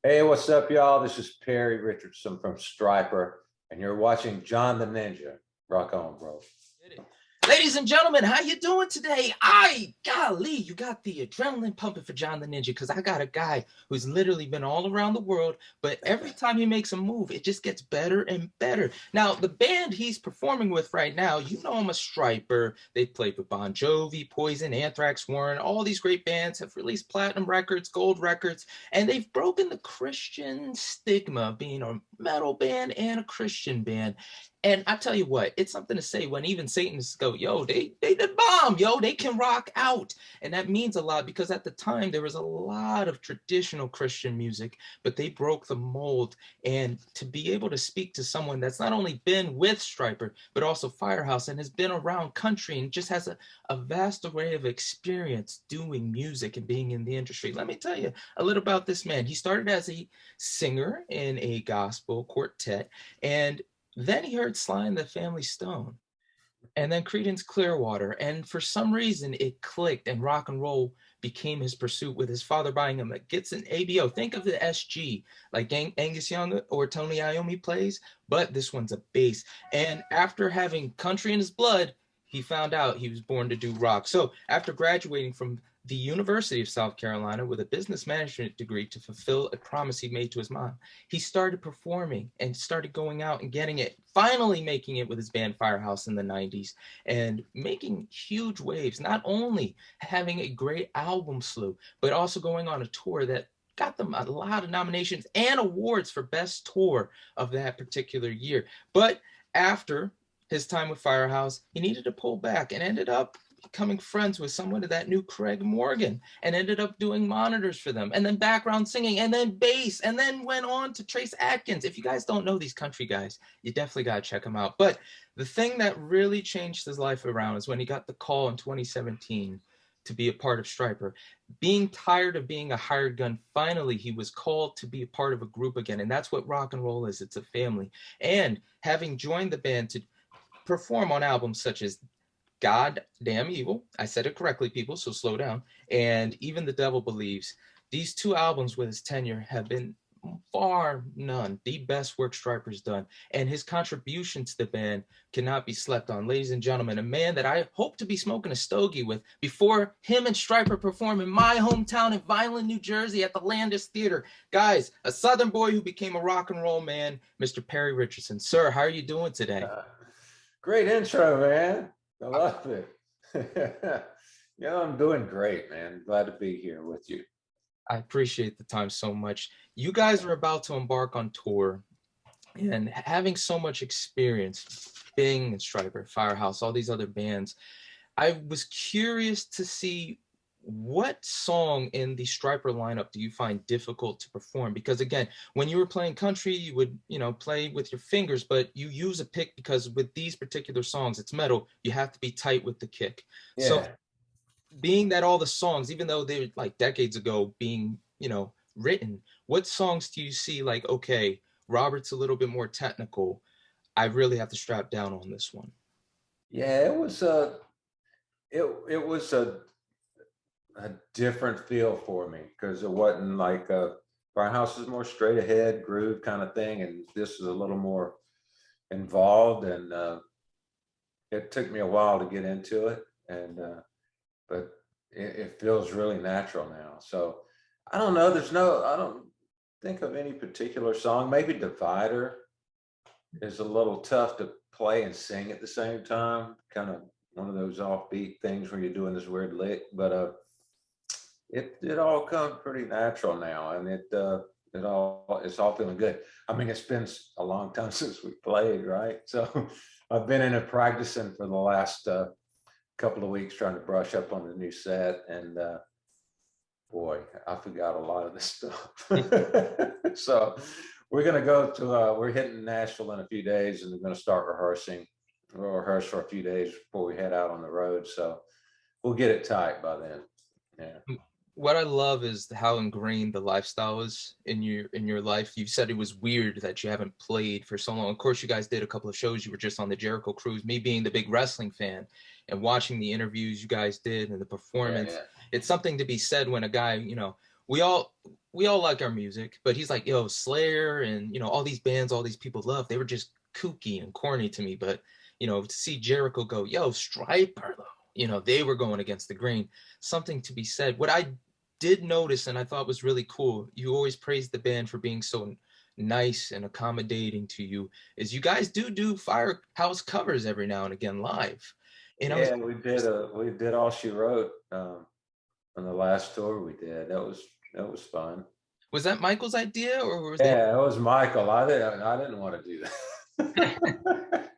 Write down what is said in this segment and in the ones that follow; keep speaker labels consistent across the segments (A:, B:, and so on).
A: Hey, what's up, y'all? This is Perry Richardson from Stryper, and you're watching John the Ninja. Rock on, bro.
B: Ladies and gentlemen, how you doing today? Golly, you got the adrenaline pumping for John the Ninja, because I got a guy who's literally been all around the world, but every time he makes a move, it just gets better and better. Now, the band he's performing with right now, you know him as Stryper. They've played with Bon Jovi, Poison, Anthrax, Warrant. All these great bands have released platinum records, gold records, and they've broken the Christian stigma of being a metal band and a Christian band. And I tell you what, it's something to say when even Satanists go, yo, they did bomb, yo, they can rock out. And that means a lot, because at the time there was a lot of traditional Christian music, but they broke the mold. And to be able to speak to someone that's not only been with Stryper, but also Firehouse, and has been around country and just has a vast array of experience doing music and being in the industry. Let me tell you a little about this man. He started as a singer in a gospel quartet, and then he heard Sly and the Family Stone, and then Creedence Clearwater, and for some reason it clicked, and rock and roll became his pursuit, with his father buying him a Gibson ABO. Think of the SG, like Angus Young or Tony Iommi plays, but this one's a bass. And after having country in his blood, he found out he was born to do rock. So after graduating from the University of South Carolina with a business management degree to fulfill a promise he made to his mom, he started performing and started going out and getting it, finally making it with his band Firehouse in the 90s, and making huge waves, not only having a great album slew, but also going on a tour that got them a lot of nominations and awards for best tour of that particular year. But after his time with Firehouse, he needed to pull back and ended up becoming friends with someone that knew Craig Morgan, and ended up doing monitors for them, and then background singing, and then bass, and then went on to Trace Adkins. If you guys don't know these country guys, you definitely got to check them out. But the thing that really changed his life around is when he got the call in 2017 to be a part of Stryper. Being tired of being a hired gun, finally he was called to be a part of a group again, and that's what rock and roll is. It's a family. And having joined the band to perform on albums such as God Damn Evil, I said it correctly, people, so slow down, and Even the Devil Believes, these two albums with his tenure have been far none the best work Stryper's done, and his contribution to the band cannot be slept on. Ladies and gentlemen, a man that I hope to be smoking a stogie with before him and Stryper perform in my hometown in Vineland, New Jersey at the Landis Theater. Guys, a Southern boy who became a rock and roll man, Mr. Perry Richardson. Sir, how are you doing today?
A: Great intro, man. I love it. I'm doing great, man. Glad to be here with you.
B: I appreciate the time so much. You guys are about to embark on tour, and having so much experience being in Stryper, Firehouse, all these other bands, I was curious to see what song in the Stryper lineup do you find difficult to perform? Because again, when you were playing country, you would, play with your fingers, but you use a pick, because with these particular songs, it's metal, you have to be tight with the kick. Yeah. So being that all the songs, even though they were like decades ago being, written, what songs do you see like, okay, Robert's a little bit more technical, I really have to strap down on this one?
A: Yeah, it was a different feel for me, because it wasn't like Firehouse is more straight ahead groove kind of thing, and this is a little more involved, and it took me a while to get into it, and but it feels really natural now. So I don't know, I don't think of any particular song. Maybe Divider is a little tough to play and sing at the same time, kind of one of those offbeat things where you're doing this weird lick, but it all comes pretty natural now, and it's all feeling good. I mean, it's been a long time since we played, right? So I've been in it practicing for the last couple of weeks, trying to brush up on the new set, and boy, I forgot a lot of this stuff. So we're hitting Nashville in a few days, and we're going to start rehearsing. We'll rehearse for a few days before we head out on the road, so we'll get it tight by then. Yeah.
B: What I love is how ingrained the lifestyle is in your life. You said it was weird that you haven't played for so long. Of course, you guys did a couple of shows. You were just on the Jericho cruise. Me being the big wrestling fan and watching the interviews you guys did and the performance, It's something to be said when a guy, we all we all like our music, but he's like, yo, Slayer and, you know, all these bands, all these people love, they were just kooky and corny to me. But, you know, to see Jericho go, yo, Stryper, though, you know, they were going against the grain, something to be said. What I did notice and I thought was really cool, you always praised the band for being so nice and accommodating to you, is you guys do Firehouse covers every now and again live. And I was,
A: Yeah, we did All She Wrote on the last tour we did. That was fun.
B: was that Michael's idea or was that?
A: Yeah, it was Michael. I didn't want to do that.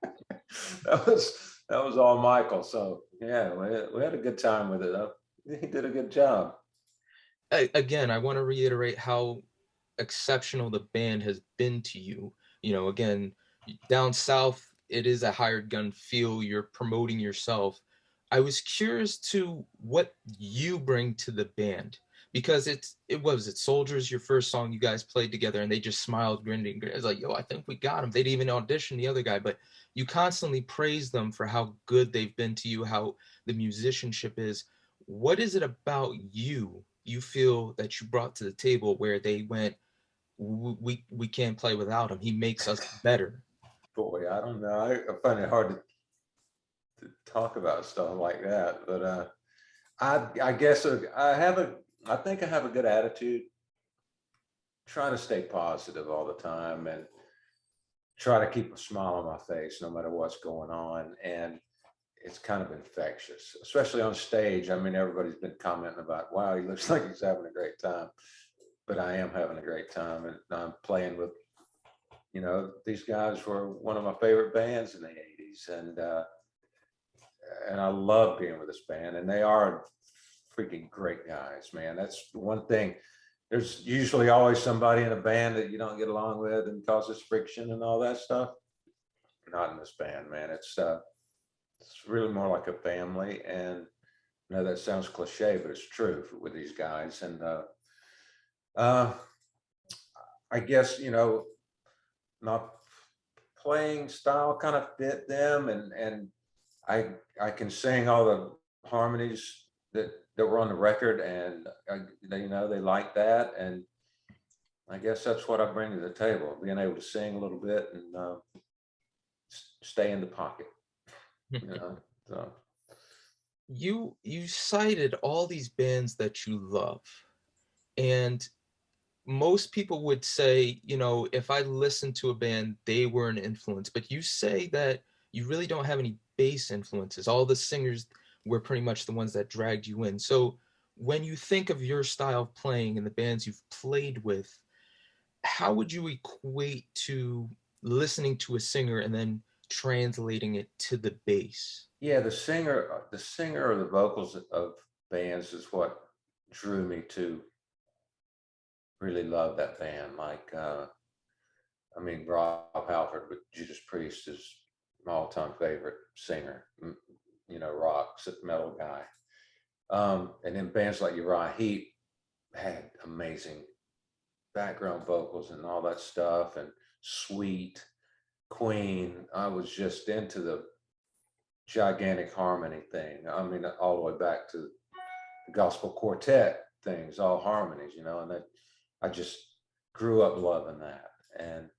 A: That was all Michael. So yeah, we had a good time with it. He did a good job.
B: Again, I want to reiterate how exceptional the band has been to you. You know, again, down south, it is a hired gun feel. You're promoting yourself. I was curious to what you bring to the band because it was Soldiers, your first song you guys played together, and they just smiled, grinned, and grinned. It's like, yo, I think we got him. They'd even audition the other guy, but you constantly praise them for how good they've been to you, how the musicianship is. What is it about you feel that you brought to the table where they went, we can't play without him. He makes us better.
A: Boy, I don't know. I find it hard to talk about stuff like that, but I guess I think I have a good attitude. Try to stay positive all the time and try to keep a smile on my face no matter what's going on. And it's kind of infectious, especially on stage. I mean, everybody's been commenting about, wow, he looks like he's having a great time. But I am having a great time, and I'm playing with, you know, these guys were one of my favorite bands in the 80s. And I love being with this band, and they are freaking great guys, man. That's one thing. There's usually always somebody in a band that you don't get along with and causes friction and all that stuff. Not in this band, man. It's really more like a family. And I know that sounds cliche, but it's true with these guys. And I guess, you know, my playing style kind of fit them, and I can sing all the harmonies that were on the record, and you know, they like that, and I guess that's what I bring to the table, being able to sing a little bit and stay in the pocket, you know. So
B: You cited all these bands that you love, and most people would say, you know, if I listened to a band, they were an influence. But you say that you really don't have any bass influences. All the singers were pretty much the ones that dragged you in. So when you think of your style of playing and the bands you've played with, how would you equate to listening to a singer and then translating it to the bass?
A: yeah, the singer or the vocals of bands is what drew me to really love that band. Like, I mean, Rob Halford with Judas Priest is my all-time favorite singer, you know, rock metal guy. And then bands like Uriah Heep had amazing background vocals and all that stuff, and Sweet, Queen. I was just into the gigantic harmony thing. I mean, all the way back to the gospel quartet things, all harmonies, you know, and that I just grew up loving that. And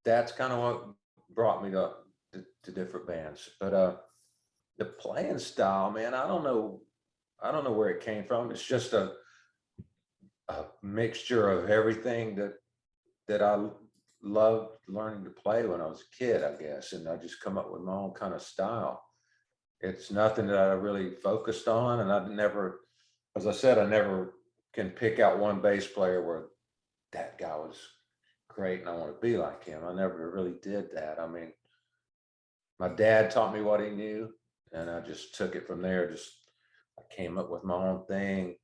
A: that's kind of what brought me to different bands. But the playing style, man, I don't know where it came from. It's just a mixture of everything that I loved learning to play when I was a kid, I guess. And I just come up with my own kind of style. It's nothing that I really focused on. And I never, as I said, I never can pick out one bass player where that guy was great and I want to be like him. I never really did that. I mean, my dad taught me what he knew, and I just took it from there. I came up with my own thing,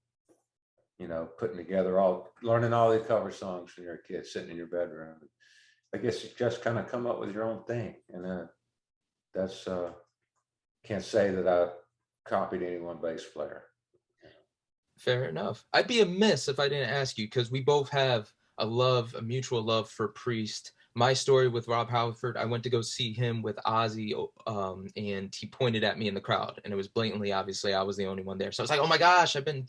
A: you know, putting together learning all these cover songs when you're a kid sitting in your bedroom. I guess you just kind of come up with your own thing. And that's, can't say that I copied any one bass player.
B: Fair enough. I'd be amiss if I didn't ask you because we both have a mutual love for Priest. my story with Rob Halford, I went to go see him with Ozzy, and he pointed at me in the crowd, and it was blatantly, obviously, I was the only one there. So I was like, oh my gosh, I've been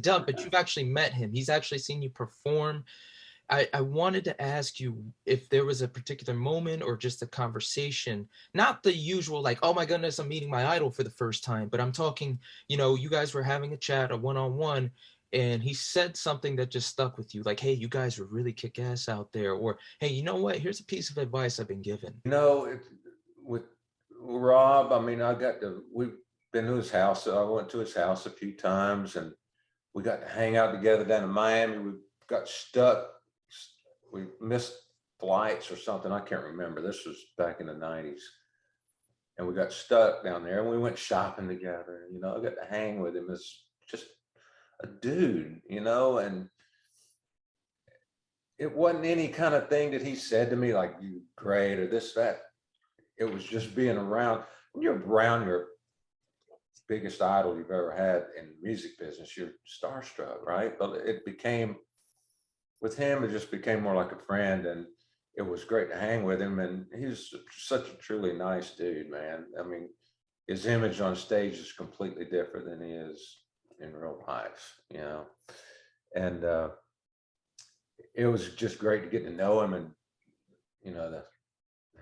B: dumped, but you've actually met him. He's actually seen you perform. I wanted to ask you if there was a particular moment or just a conversation, not the usual, like, oh my goodness, I'm meeting my idol for the first time, but I'm talking, you guys were having a chat, a one-on-one, and he said something that just stuck with you, like, hey, you guys are really kick ass out there, or hey, you know what? Here's a piece of advice I've been given.
A: With Rob, I mean, we've been to his house. So I went to his house a few times, and we got to hang out together down in Miami. We got stuck. We missed flights or something. I can't remember. This was back in the 90s. And we got stuck down there, and we went shopping together. I got to hang with him as just a dude, and it wasn't any kind of thing that he said to me like, you great or this, that. It was just being around. When you're around your biggest idol you've ever had in the music business, you're starstruck, right? But with him, it just became more like a friend, and it was great to hang with him. And he's such a truly nice dude, man. I mean, his image on stage is completely different than he is in real life, and it was just great to get to know him, and to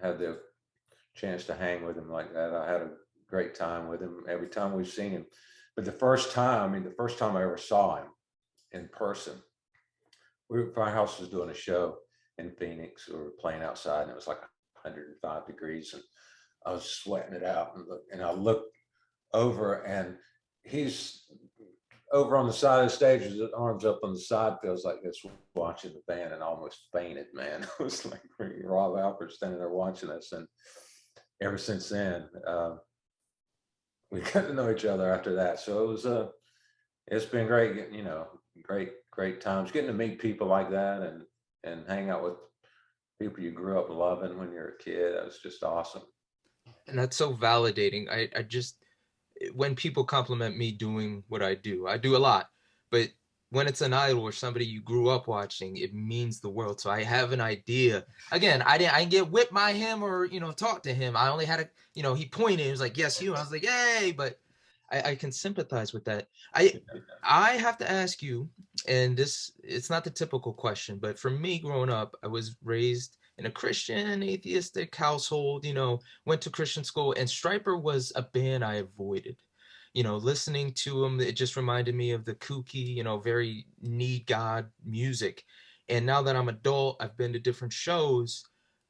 A: have the chance to hang with him like that. I had a great time with him every time we've seen him. But the first time I ever saw him in person, Firehouse was doing a show in Phoenix. We were playing outside, and it was like 105 degrees, and I was sweating it out. And I looked over, and he's over on the side of the stage with his arms up on the side, feels like this, watching the band, and I almost fainted, man. It was like Rob Halford standing there watching us. And ever since then, we got to know each other after that. So it was it's been great, great times getting to meet people like that, and hang out with people you grew up loving when you're a kid. That was just awesome.
B: And that's so validating. I just, when people compliment me doing what I do a lot, but when it's an idol or somebody you grew up watching, it means the world. So I have an idea. Again, I didn't get whipped by him or talk to him. I only had he pointed. He was like, yes, you. I was like, yay! But I can sympathize with that. I have to ask you, and it's not the typical question, but for me, growing up, I was raised in a Christian atheistic household. Went to Christian school, and Stryper was a band I avoided. Listening to them, it just reminded me of the kooky, very need God music. And now that I'm adult, I've been to different shows.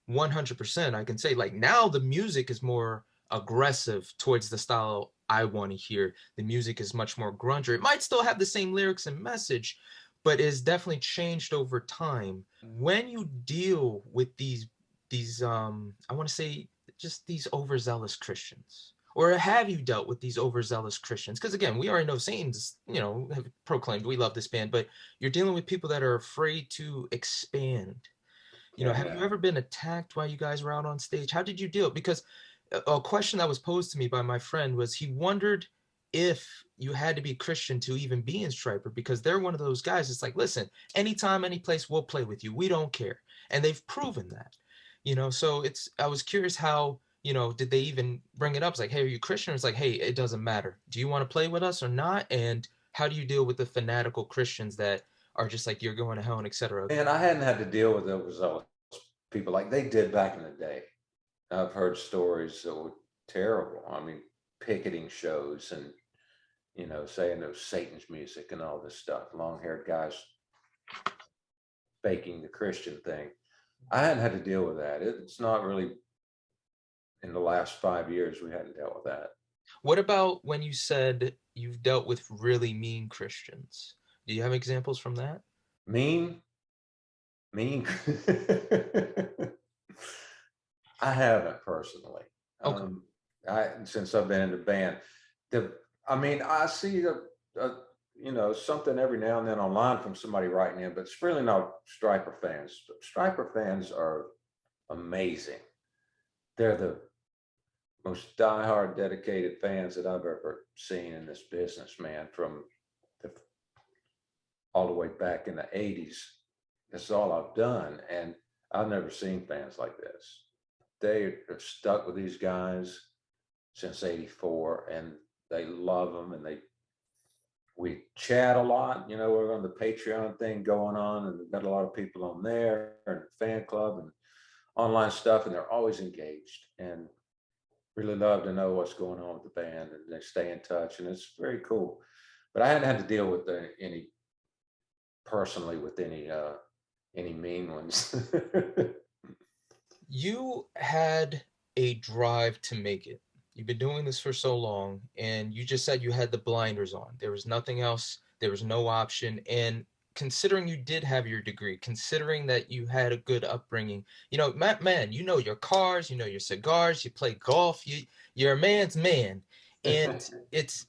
B: 100%, I can say, like, now the music is more aggressive towards the style I want to hear. The music is much more grunge. It might still have the same lyrics and message, but it's definitely changed over time. When you deal with these I want to say, just these overzealous Christians, or have you dealt with these overzealous Christians? Because again, we already know Satan's, have proclaimed we love this band, but you're dealing with people that are afraid to expand. Have you ever been attacked while you guys were out on stage? How did you deal? Because a question that was posed to me by my friend was, he wondered if you had to be Christian to even be in Stryper, because they're one of those guys. It's like, listen, anytime, any place, we'll play with you. We don't care. And they've proven that, so I was curious how, did they even bring it up? It's like, hey, are you Christian? It's like, hey, it doesn't matter. Do you want to play with us or not? And how do you deal with the fanatical Christians that are just like, you're going to hell and etc.?
A: And I hadn't had to deal with those people like they did back in the day. I've heard stories that were terrible. I mean, picketing shows and, saying it was Satan's music and all this stuff, long-haired guys faking the Christian thing. I hadn't had to deal with that. It's not really, in the last 5 years, we hadn't dealt with that.
B: What about when you said you've dealt with really mean Christians? Do you have examples from that?
A: Mean? I haven't personally.
B: Okay.
A: Since I've been in the band. I see something every now and then online from somebody writing in, but it's really not Stryper fans. Stryper fans are amazing. They're the most diehard, dedicated fans that I've ever seen in this business, man. From all the way back in the 80s. That's all I've done. And I've never seen fans like this. They have stuck with these guys since '84, and they love them, and we chat a lot. You know, we're on the Patreon thing going on, and we've got a lot of people on there, and fan club and online stuff, and they're always engaged and really love to know what's going on with the band, and they stay in touch, and it's very cool. But I hadn't had to deal with any personally with any mean ones.
B: You had a drive to make it. You've been doing this for so long, and you just said you had the blinders on. There was nothing else. There was no option. And considering you did have your degree, considering that you had a good upbringing, you know, man, you know your cars, you know your cigars, you play golf, you're a man's man. And it's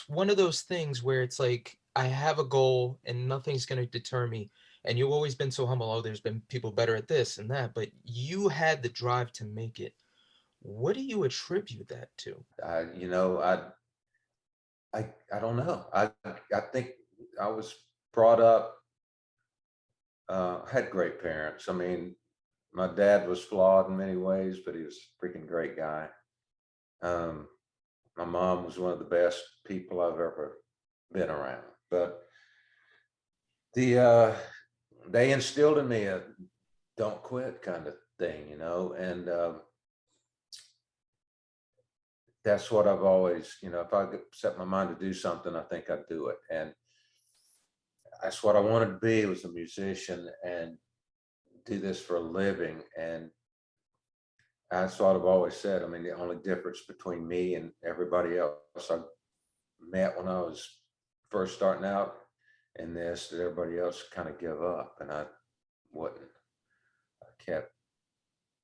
B: one of those things where it's like, I have a goal and nothing's going to deter me. And you've always been so humble. Oh, there's been people better at this and that, but you had the drive to make it. What do you attribute that to?
A: You know, I don't know. I think I was brought up, had great parents. I mean, my dad was flawed in many ways, but he was a freaking great guy. My mom was one of the best people I've ever been around. But they instilled in me a don't quit kind of thing, you know, and that's what I've always, you know, if I set my mind to do something, I think I'd do it. And that's what I wanted to be, was a musician and do this for a living. And that's what I've always said. I mean, the only difference between me and everybody else I met when I was first starting out in this, that everybody else kind of give up, and I wouldn't. I kept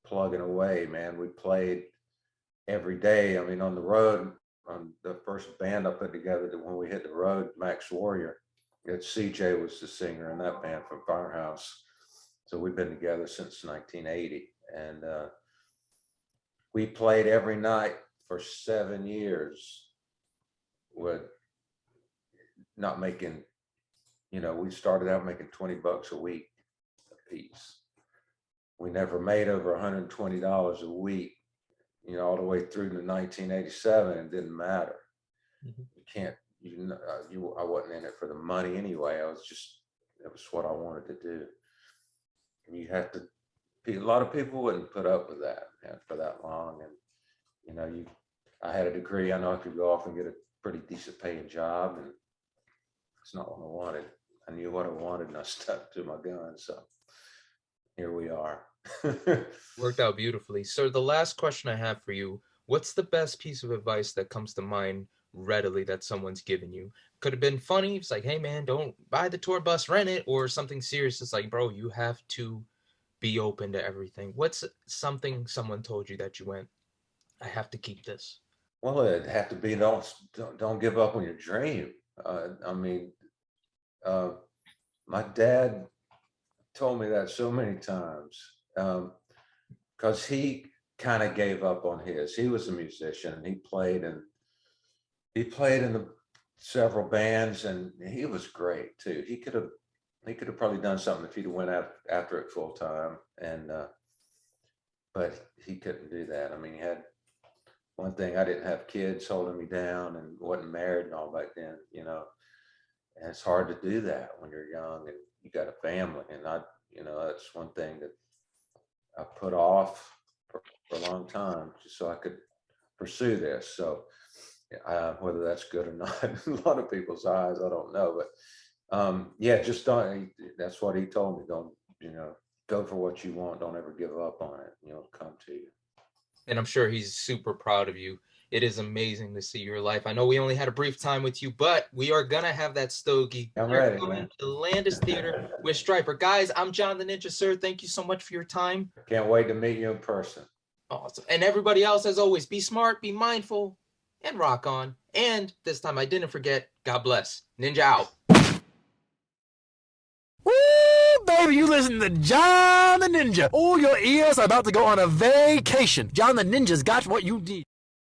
A: plugging away, man. We played every day. I mean, on the road, on the first band I put together, that when we hit the road, Max Warrior, CJ was the singer in that band from Firehouse. So we've been together since 1980. And we played every night for 7 years with not making, you know, we started out making $20 a week a piece. We never made over $120 a week, you know, all the way through to 1987. It didn't matter.
B: Mm-hmm.
A: You can't, I wasn't in it for the money anyway. It was what I wanted to do. And you have to, a lot of people wouldn't put up with that, man, for that long. And, you know, I had a degree. I know I could go off and get a pretty decent paying job, and it's not what I wanted. I knew what I wanted, and I stuck to my guns. So here we are.
B: Worked out beautifully. So the last question I have for you, what's the best piece of advice that comes to mind readily that someone's given you? Could have been funny. It's like, hey man, don't buy the tour bus, rent it, or something serious. It's like, bro, you have to be open to everything. What's something someone told you that you went, I have to keep this?
A: Well, it'd have to be don't give up on your dream. I mean, my dad told me that so many times, because he kind of gave up on his. He was a musician, and he played in the several bands, and he was great too. He could have probably done something if he'd went out after it full time, and but he couldn't do that. I mean, he had one thing. I didn't have kids holding me down, and wasn't married and all back then, you know. And it's hard to do that when you're young and you got a family. And you know, that's one thing that I put off for a long time, just so I could pursue this. So whether that's good or not, in a lot of people's eyes, I don't know. But yeah, just don't. That's what he told me. Don't, you know, go for what you want. Don't ever give up on it. You know, it'll come to you.
B: And I'm sure he's super proud of you. It is amazing to see your life. I know we only had a brief time with you, but we are going to have that stogie.
A: I'm ready, man.
B: To Landis Theater with Stryper. Guys, I'm John the Ninja, sir. Thank you so much for your time.
A: Can't wait to meet you in person.
B: Awesome. And everybody else, as always, be smart, be mindful, and rock on. And this time I didn't forget, God bless. Ninja out.
C: Woo, baby, you listen to John the Ninja. All your ears are about to go on a vacation. John the Ninja's got what you need.